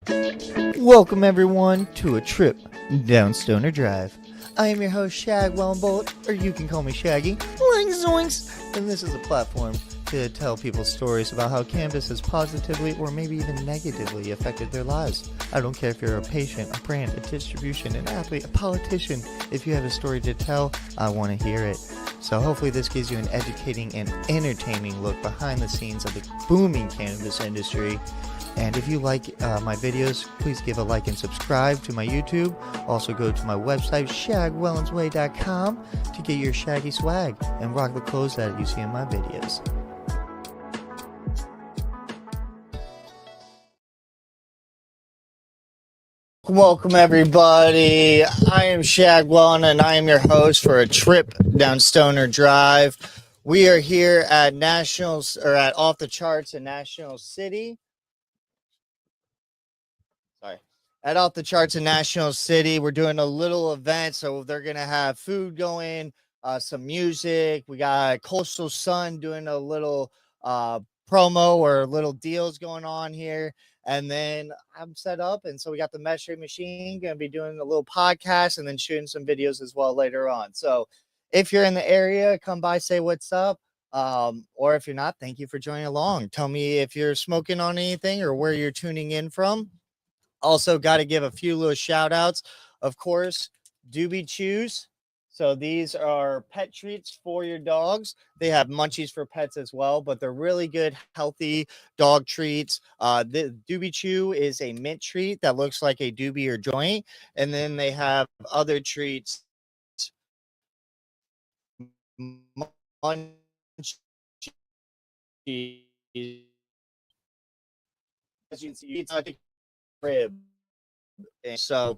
Welcome everyone to a trip down Stoner Drive. I am your host Shagwell and Bullet, or you can call me Shaggy. Zoinks, zoinks! And this is a platform to tell people stories about how cannabis has positively or maybe even negatively affected their lives. I don't care if you're a patient, a brand, a distribution, an athlete, a politician. If you have a story to tell, I want to hear it. So hopefully this gives you an educating and entertaining look behind the scenes of the booming cannabis industry. And if you like my videos, please give a like and subscribe to my YouTube. Also go to my website, shagwellensway.com, to get your shaggy swag and rock the clothes that you see in my videos. Welcome everybody. I am Shagwell and I am your host for a trip down Stoner Drive. We are here at Nationals, or at Off the Charts in National City. At Off the Charts in National City. We're doing a little event, so they're going to have food going, some music. We got Coastal Sun doing a little promo or little deals going on here. And then I'm set up, and so we got the measuring machine, going to be doing a little podcast and then shooting some videos as well later on. So if you're in the area, come by, say what's up. Or if you're not, thank you for joining along. Tell me if you're smoking on anything or where you're tuning in from. Also, got to give a few little shout outs. Of course, Doobie Chews. So these are pet treats for your dogs. They have munchies for pets as well, but they're really good, healthy dog treats. The Doobie Chew is a mint treat that looks like a doobie or joint. And then they have other treats. Munchies. As you can see, it's like rib. And so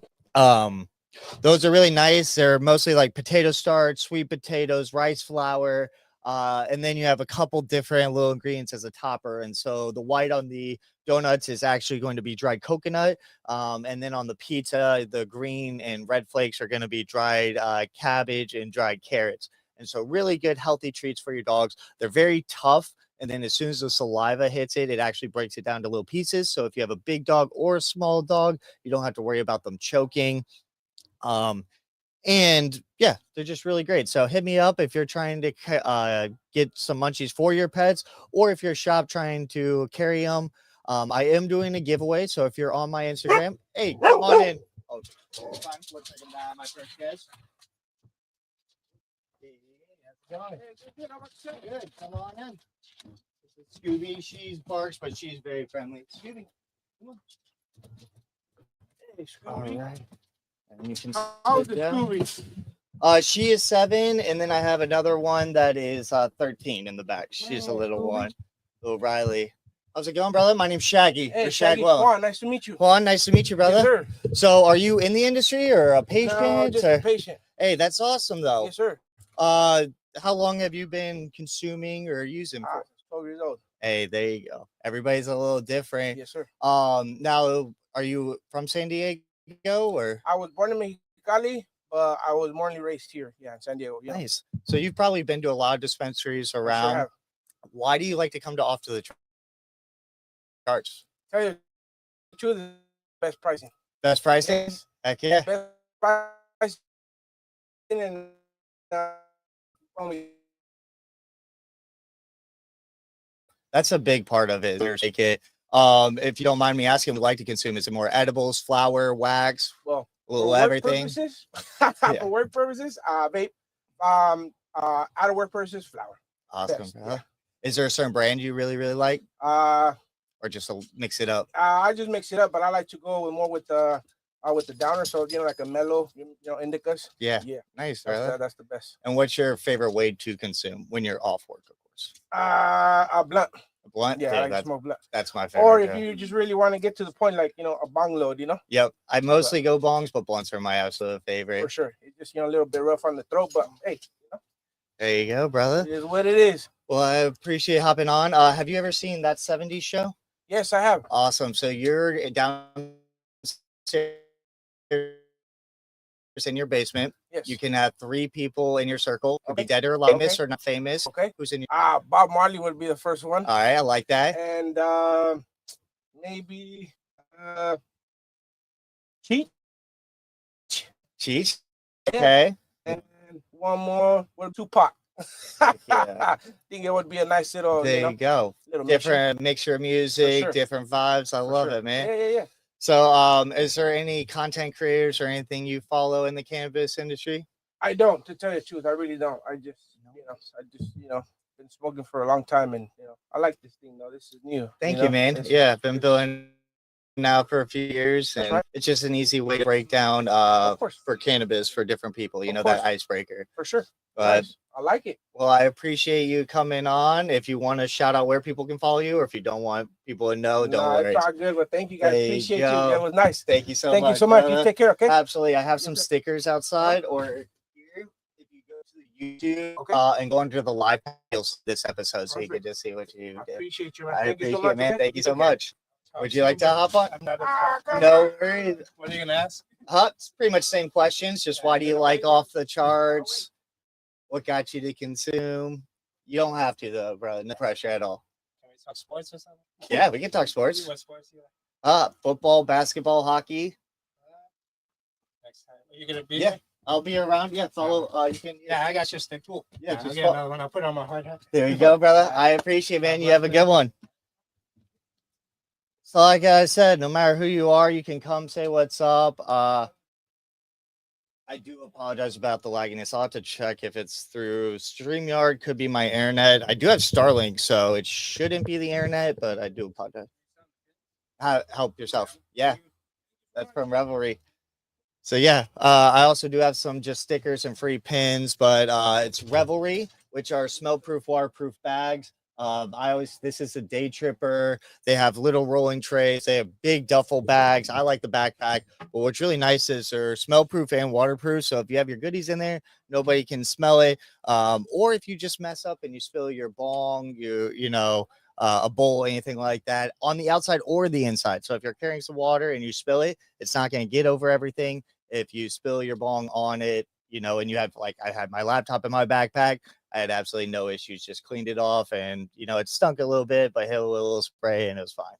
those are really nice. They're mostly like potato starch, sweet potatoes, rice flour, and then you have a couple different little ingredients as a topper. And so the white on the donuts is actually going to be dried coconut, and then on the pizza, the green and red flakes are going to be dried cabbage and dried carrots. And so really good healthy treats for your dogs. They're very tough. And then as soon as the saliva hits it, it actually breaks it down to little pieces. So if you have a big dog or a small dog, you don't have to worry about them choking. And yeah, they're just really great. So hit me up if you're trying to get some munchies for your pets, or if you're a shop trying to carry them. I am doing a giveaway. So if you're on my Instagram, hey, come on in. Oh, fine. Looks like I'm my first guest. Good. Come on in. This is Scooby. She barks, but she's very friendly. Scooby, come on. Hey, Scooby. All right. And you can How's the Scooby? She is 7, and then I have another one that is 13 in the back. She's a little one, little Riley. How's it going, brother? My name's Shaggy. Hey, Shaggy. Juan, nice to meet you. Juan, nice to meet you, brother. Yes, sir. So, are you in the industry or a patient? No, just a patient. Hey, that's awesome, though. Yes, sir. How long have you been consuming or using for? 12 years old. Hey, there you go. Everybody's a little different. Yes, sir. Now, are you from San Diego or? I was born in Mexicali, but I was born and raised here. Yeah, in San Diego. Yeah. Nice. So you've probably been to a lot of dispensaries around. Sure have. Why do you like to come to Off to the Charts? Tell you the truth, the best pricing. Best pricing? Yes. Heck yeah. Best pricing and only. That's a big part of it. Take it. If you don't mind me asking, would like to consume, is it more edibles, flour, wax? Well, a little everything. For work purposes, vape. Out of work purposes, flour. Awesome. Yeah. Is there a certain brand you really like? Or just mix it up? I just mix it up, but I like to go more with the downer, so like a mellow, indicas. Yeah. Nice, right? That's the best. And what's your favorite way to consume when you're off work, of course? A blunt. A blunt? Yeah, I like to smoke blunt. That's my favorite. Or if you just really want to get to the point, like a bong load, Yep. I mostly go bongs, but blunts are my absolute favorite. For sure. It's just a little bit rough on the throat, but hey. There you go, brother. It is what it is. Well, I appreciate hopping on. Have you ever seen That 70s Show? Yes, I have. Awesome. So you're downstairs in your basement. Yes. You can have 3 people in your circle. Could be dead or alive, famous or not famous. Okay. Who's in your Bob Marley would be the first one. All right, I like that. And maybe Cheech. Cheech. Yeah. Okay. And one more with Tupac. Yeah. I think it would be a nice little, There you go. little Different mixture of music, sure. different vibes. I love it, man. Yeah. So, is there any content creators or anything you follow in the cannabis industry? I don't, to tell you the truth. I really don't. I just, been smoking for a long time, and I like this thing though. This is new. Thank you, man. Yeah, I've been doing now for a few years, That's and right. it's just an easy way to break down Of course. for cannabis for different people. You Of know, course. that icebreaker. For sure. But Nice. I like it. well, I appreciate you coming on. If you want to shout out where people can follow you, or if you don't want people to know, don't worry. It's all good. But thank you guys. There you Appreciate go. you. It was nice. Thank you so much. Thank you so much. brother. You take care. Okay. Absolutely. I have some stickers outside, or here, if you go to the YouTube and go under the live, you'll see this episode, so you can just see what you I did. appreciate you, man. I Thank you appreciate so it, much, man. okay? Thank you so Take care. much. Would you like to hop on? I'm not No worries. What are you gonna ask? It's pretty much same questions. Just why do you like off the charts? What got you to consume? You don't have to though, bro. No pressure at all. Can we talk sports or something? Yeah, we can talk sports. What sports do you like? Football, basketball, hockey. Next time. Are you gonna be Yeah. there? I'll be around. Yeah, follow. You can. Yeah, I got your stick. Cool. Yeah, I'll just get another one. I'll put it on my hard hat. There you go, brother. I appreciate it, man. You have a good one. So, like I said, no matter who you are, you can come say what's up. I do apologize about the lagginess. I'll have to check if it's through StreamYard. Could be my internet. I do have Starlink, so it shouldn't be the internet, but I do apologize. Help yourself. Yeah, that's from Revelry. So yeah, I also do have some just stickers and free pins, but it's Revelry, which are smell-proof, waterproof bags. This is a day tripper. They have little rolling trays. They have big duffel bags. I like the backpack, but what's really nice is they're smell proof and waterproof. So if you have your goodies in there, nobody can smell it. Or if you just mess up and you spill your bong, a bowl, anything like that on the outside or the inside. So if you're carrying some water and you spill it, it's not going to get over everything. If you spill your bong on it, and you have, like, I had my laptop in my backpack, I had absolutely no issues, just cleaned it off, and it stunk a little bit, but hit a little spray and it was fine.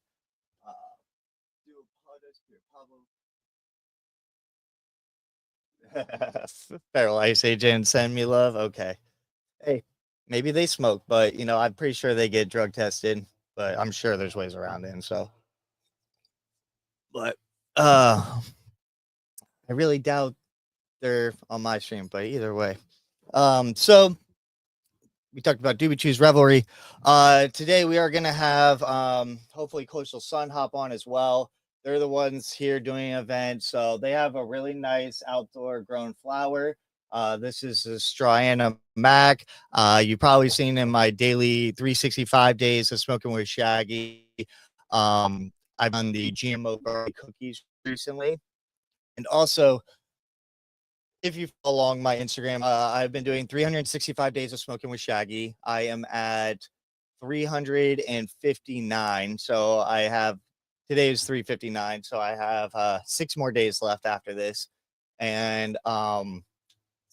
Feral Ice Agent, send me love. Okay. Hey, maybe they smoke, but I'm pretty sure they get drug tested, but I'm sure there's ways around it. And so, but I really doubt they're on my stream, but either way. So we talked about Do We Choose Revelry. Today we are gonna have hopefully Coastal Sun hop on as well. They're the ones here doing an event, so they have a really nice outdoor grown flower. This is a Striana Mac. You've probably seen in my daily 365 days of smoking with Shaggy. I've done the GMO garlic cookies recently, and also, if you follow along my Instagram, I've been doing 365 days of smoking with Shaggy. I am at 359. So today is 359. So I have 6 more days left after this. And some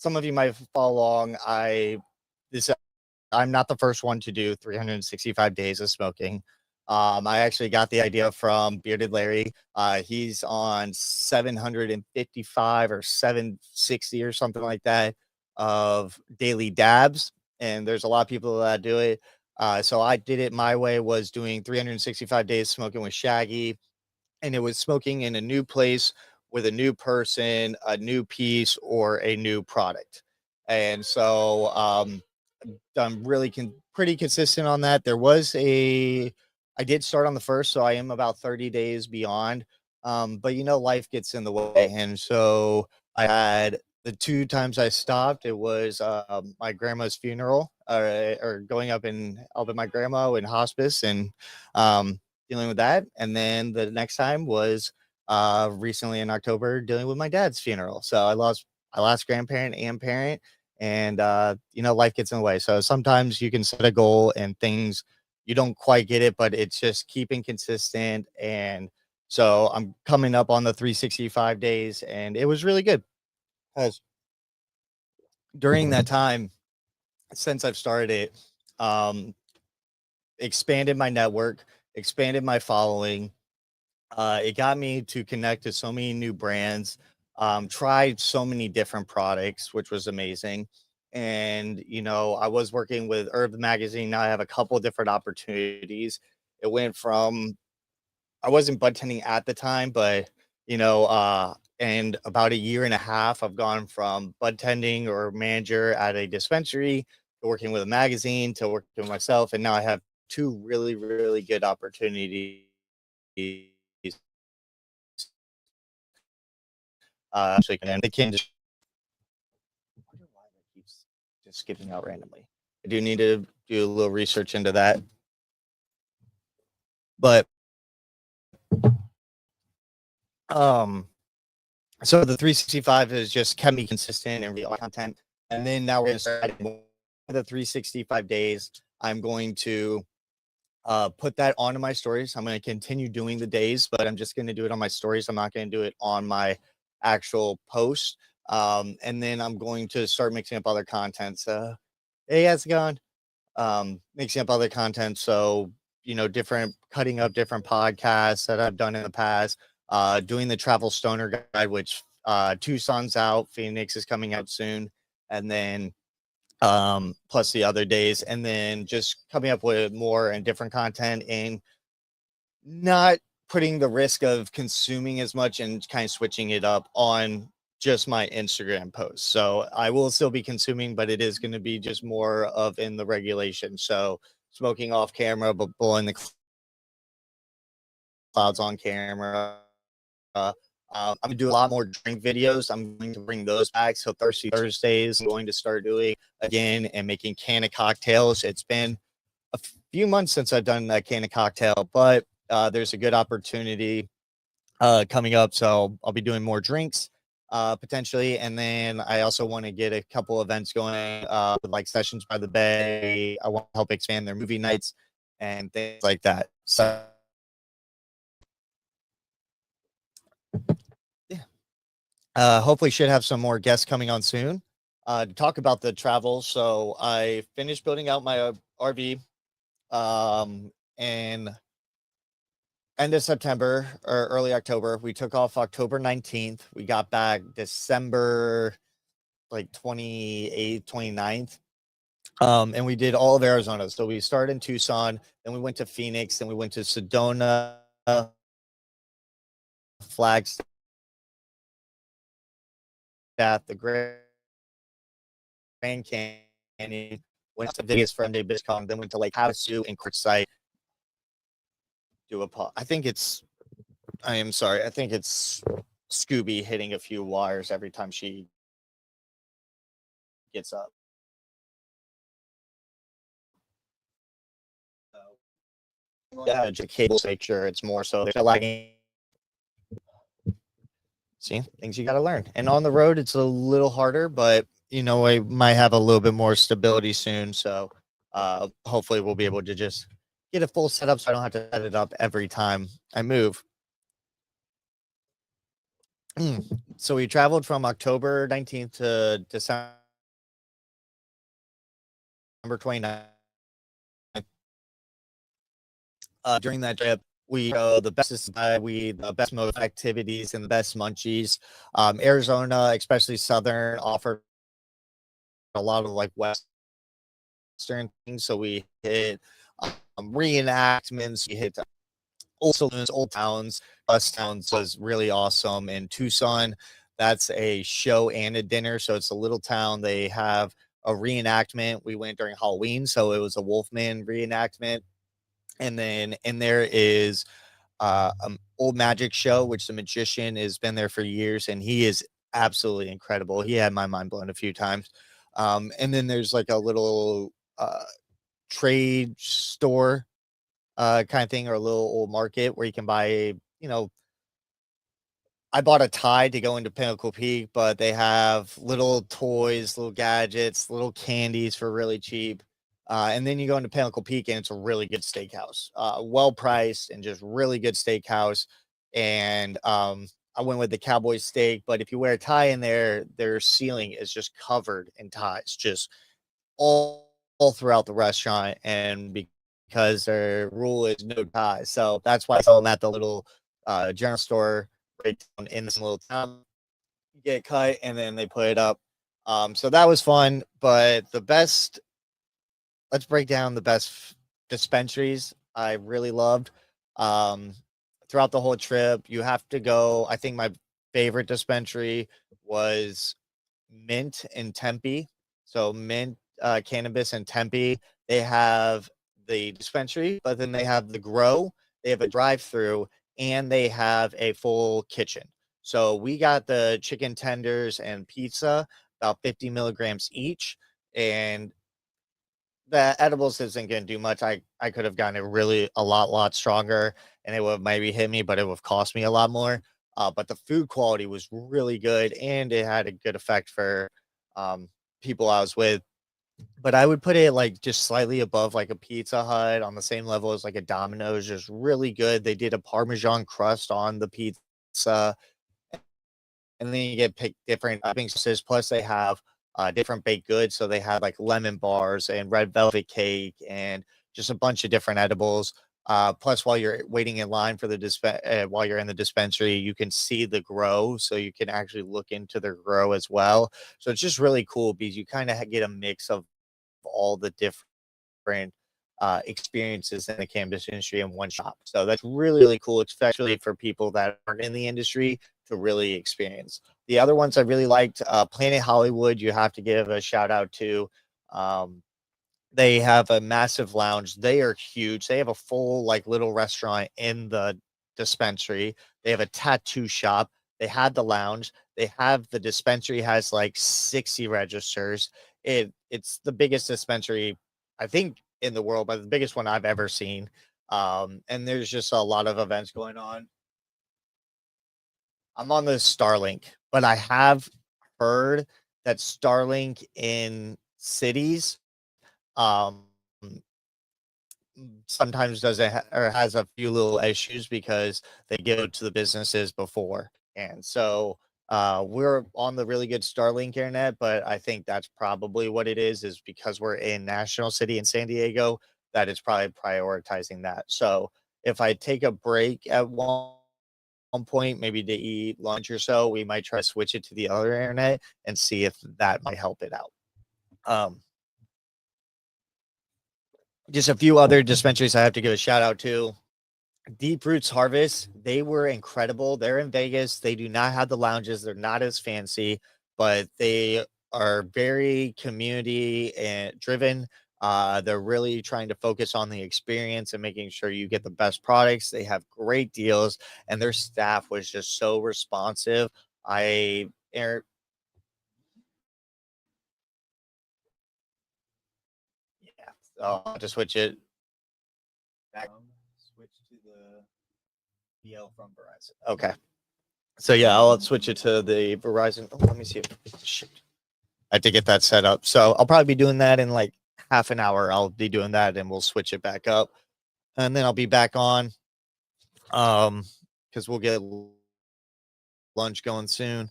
of you might follow along. I'm not the first one to do 365 days of smoking. I actually got the idea from Bearded Larry. He's on 755 or 760 or something like that of daily dabs. And there's a lot of people that do it. So I did it my way, was doing 365 days smoking with Shaggy. And it was smoking in a new place with a new person, a new piece, or a new product. And so I'm really pretty consistent on that. I did start on the 1st, so I am about 30 days beyond. But life gets in the way. And so I had the 2 times I stopped, it was my grandma's funeral, or going up and helping my grandma in hospice and dealing with that. And then the next time was recently in October, dealing with my dad's funeral. So I lost my last grandparent and parent. And life gets in the way. So sometimes you can set a goal and things, you don't quite get it, but it's just keeping consistent. And so I'm coming up on the 365 days, and it was really good because during that time, since I've started it, expanded my network, expanded my following, It got me to connect to so many new brands, tried so many different products, which was amazing. And, I was working with Herb Magazine. Now I have a couple different opportunities. It went from, I wasn't bud tending at the time, but, and about a year and a half, I've gone from bud tending or manager at a dispensary to working with a magazine to working with myself. And now I have two really, really good opportunities. Actually, and they can just, I wonder why that keeps just skipping out randomly. I do need to do a little research into that. But um, so the 365 has just kept me consistent and real content. And then now we're going to start the 365 days. I'm going to put that onto my stories. I'm going to continue doing the days, but I'm just going to do it on my stories. I'm not going to do it on my actual post. And then I'm going to start mixing up other content. So, hey, how's it going? Mixing up other content. So, different cutting up different podcasts that I've done in the past, doing the travel stoner guide, which Tucson's out, Phoenix is coming out soon. And then plus the other days, and then just coming up with more and different content and not putting the risk of consuming as much and kind of switching it up on just my Instagram posts. So I will still be consuming, but it is going to be just more of in the regulation. So smoking off camera, but blowing the clouds on camera. I'm gonna do a lot more drink videos. I'm going to bring those back. So Thirsty Thursdays, I'm going to start doing again and making can of cocktails. It's been a few months since I've done a can of cocktail, but there's a good opportunity coming up. So I'll be doing more drinks potentially. And then I also want to get a couple events going with like Sessions by the Bay. I want to help expand their movie nights and things like that. So hopefully should have some more guests coming on soon to talk about the travel. So I finished building out my RV and end of September or early October. We took off October 19th. We got back December like 28th, 29th. And we did all of Arizona. So we started in Tucson, then we went to Phoenix, then we went to Sedona, Flagstaff, the Grand Canyon, went to Vegas for MJ BizCon, then went to Lake Havasu and Quartzsite. I think it's Scooby hitting a few wires every time she gets up. So, yeah, just cable make sure it's more so there's no lagging. See, things you got to learn. And on the road, it's a little harder, but I might have a little bit more stability soon. So hopefully we'll be able to just get a full setup so I don't have to set it up every time I move. So we traveled from October 19th to December 29th. During that trip, we the best most activities and the best munchies. Arizona, especially Southern, offered a lot of like Western things. So we hit reenactments, we hit old saloons, old towns. Bus Towns was really awesome. In Tucson, that's a show and a dinner. So it's a little town. They have a reenactment. We went during Halloween, so it was a Wolfman reenactment. And then in there is old magic show, which the magician has been there for years, and he is absolutely incredible. He had my mind blown a few times. And then there's like a little trade store kind of thing, or a little old market where you can buy, I bought a tie to go into Pinnacle Peak, but they have little toys, little gadgets, little candies for really cheap. And then you go into Pinnacle Peak and it's a really good steakhouse, well priced and just really good steakhouse. And I went with the cowboy steak, but if you wear a tie in there, their ceiling is just covered in ties, just all throughout the restaurant. And because their rule is no ties. So that's why I saw them at the little general store right down in this little town. Get cut and then they put it up. So that was fun. But the best, let's break down the best dispensaries I really loved. Um, Throughout the whole trip, you have to go. I think my favorite dispensary was Mint in Tempe. So Mint Cannabis in Tempe. They have the dispensary, but then they have the grow. They have a drive-through, and they have a full kitchen. So we got the chicken tenders and pizza, about 50 milligrams each, and the edibles isn't going to do much. I could have gotten it really a lot stronger, and it would maybe hit me, but it would have cost me a lot more. But the food quality was really good, and it had a good effect for um, people I was with. But I would put it like just slightly above like a Pizza Hut, on the same level as like a Domino's. Just really good. They did a Parmesan crust on the pizza, and then you get pick different topping sauces. Plus, they have different baked goods. So they have like lemon bars and red velvet cake and just a bunch of different edibles. Plus, while you're waiting in line for the while you're in the dispensary, you can see the grow, so you can actually look into their grow as well. So it's just really cool because you kind of get a mix of all the different experiences in the cannabis industry in one shop. So that's really cool, especially for people that aren't in the industry to really experience. The other ones I really liked, Planet Hollywood, you have to give a shout out to. Um, they have a massive lounge. They are huge. They have a full like little restaurant in the dispensary. They have a tattoo shop. They had the lounge. They have the dispensary has like 60 registers. It's the biggest dispensary I think in the world, but the biggest one I've ever seen. And there's just a lot of events going on. I'm on the Starlink, but I have heard that Starlink in cities um sometimes doesn't or has a few little issues because they give it to the businesses before. And so we're on the really good Starlink internet, but I think that's probably what it is because we're in National City in San Diego, that is probably prioritizing that. So if I take a break at one point, maybe to eat lunch or so, we might try to switch it to the other internet and see if that might help it out. Um, just a few other dispensaries I have to give a shout out to. Deep Roots Harvest, they were incredible. They're in Vegas. They do not have the lounges. They're not as fancy, but they are very community and driven. They're really trying to focus on the experience and making sure you get the best products. They have great deals, and their staff was just so responsive. I yeah, so I'll just switch it back. Switch to the BL from Verizon. Okay. So yeah, I'll switch it to the Verizon. Oh, let me see. Shit. I have to get that set up. So I'll probably be doing that in like half an hour. I'll be doing that and we'll switch it back up. And then I'll be back on. Because we'll get lunch going soon.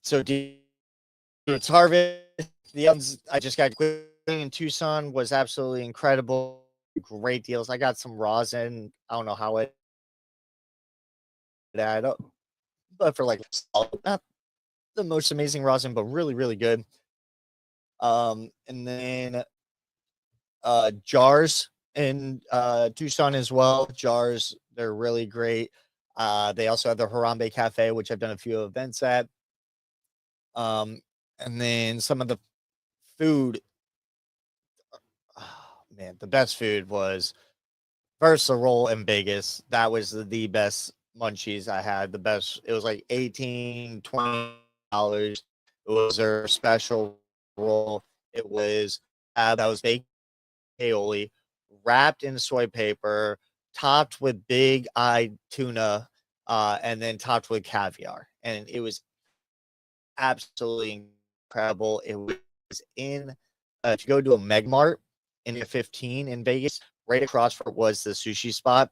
So it's Harvest. The ones I just got in Tucson was absolutely incredible. Great deals. I got some rosin. I don't know how it add up, but for like not the most amazing rosin, but really good. And then jars in Tucson as well. Jars, they're really great. They also have the Harambe Cafe, which I've done a few events at. And then some of the food. Oh, man, the best food was first the roll in Vegas. That was the best munchies I had. The best. It was like $18-$20. It was their special roll. It was that was baked aioli, wrapped in soy paper, topped with big eyed tuna, and then topped with caviar. And it was absolutely incredible. It was in if you go to a Megmart in the 15 in Vegas, right across from it was the sushi spot.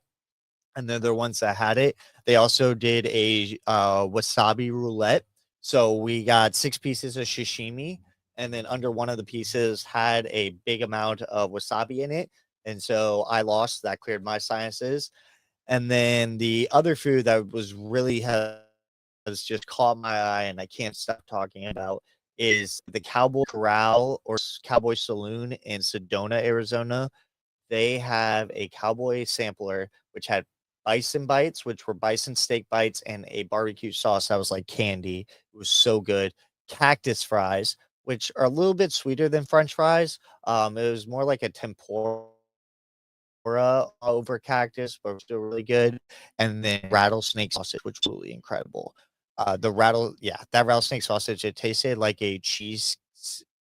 And they're the ones that had it. They also did a wasabi roulette. So we got 6 pieces of sashimi, and then under one of the pieces had a big amount of wasabi in it. And so I lost that, cleared my sinuses. And then the other food that was really has just caught my eye and I can't stop talking about is the Cowboy Corral or Cowboy Saloon in Sedona, Arizona. They have a cowboy sampler which had bison bites, which were bison steak bites, and a barbecue sauce that was like candy. It was so good. Cactus fries, which are a little bit sweeter than French fries. It was more like a tempura over cactus, but still really good. And then rattlesnake sausage, which was really incredible. That rattlesnake sausage, it tasted like a cheese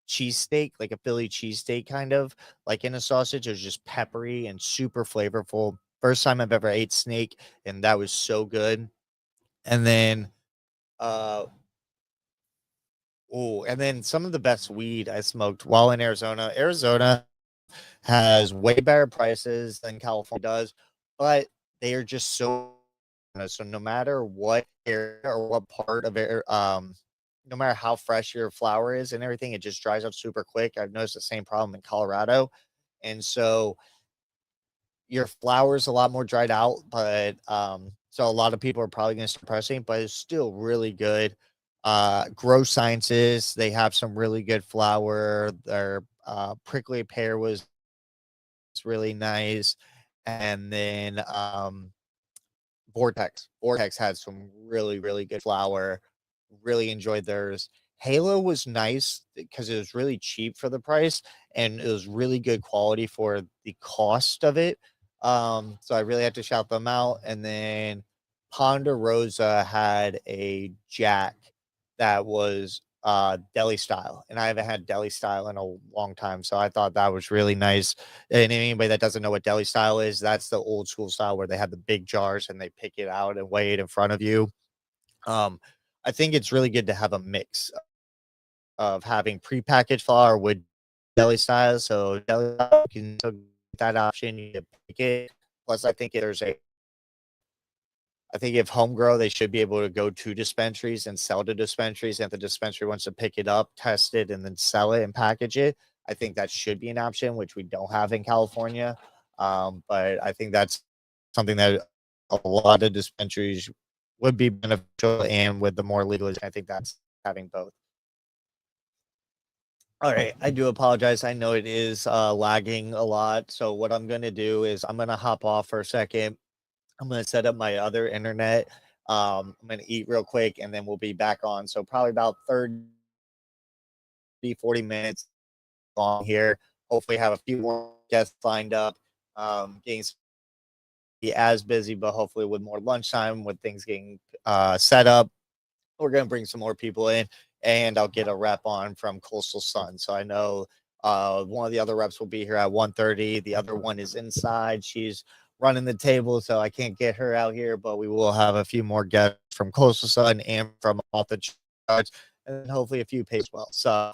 steak, like a Philly cheesesteak kind of like in a sausage. It was just peppery and super flavorful. First time I've ever ate snake, and that was so good. And then uh and then some of the best weed I smoked while in Arizona. Arizona has way better prices than California does, but they are just so no matter what area or what part of it, no matter how fresh your flower is and everything, it just dries up super quick. I've noticed the same problem in Colorado. And so your flower's a lot more dried out, but so a lot of people are probably gonna start pressing, but it's still really good. Grow Sciences, they have some really good flower. Their prickly pear was really nice. And then Vortex had some really, really good flour. Really enjoyed theirs. Halo was nice because it was really cheap for the price and it was really good quality for the cost of it. So I really had to shout them out. And then Ponderosa had a Jack that was deli style, and I haven't had deli style in a long time. So I thought that was really nice. And anybody that doesn't know what deli style is, that's the old school style where they have the big jars and they pick it out and weigh it in front of you. Um, I think it's really good to have a mix of having prepackaged flour with deli style. So deli style, you can still get that option. You can pick it. Plus, I think if home grow, they should be able to go to dispensaries and sell to dispensaries. And if the dispensary wants to pick it up, test it, and then sell it and package it, I think that should be an option, which we don't have in California. But I think that's something that a lot of dispensaries would be beneficial. And with the more legalization, I think that's having both. All right, I do apologize. I know it is lagging a lot. So what I'm going to do is I'm going to hop off for a second. I'm gonna set up my other internet. I'm gonna eat real quick and then we'll be back on. So probably about 30, 40 minutes long here. Hopefully have a few more guests lined up. Getting be as busy, but hopefully with more lunchtime with things getting set up. We're gonna bring some more people in and I'll get a rep on from Coastal Sun. So I know one of the other reps will be here at 1:30. The other one is inside. She's running the table, so I can't get her out here, but we will have a few more guests from Coastal Sun and from off the charts, and hopefully a few pays well. So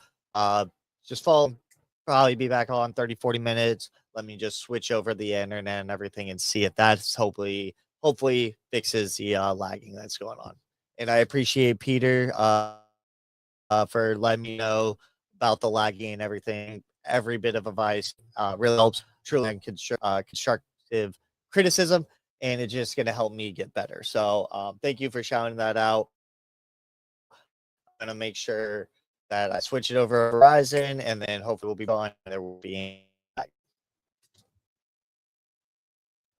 just follow, probably be back on 30, 40 minutes. Let me just switch over the internet and everything and see if that's hopefully fixes the lagging that's going on. And I appreciate Peter for letting me know about the lagging and everything. Every bit of advice really helps. Truly, and constructive criticism, and it's just going to help me get better. So, thank you for shouting that out. I'm going to make sure that I switch it over to Verizon, and then hopefully we'll be on. There will be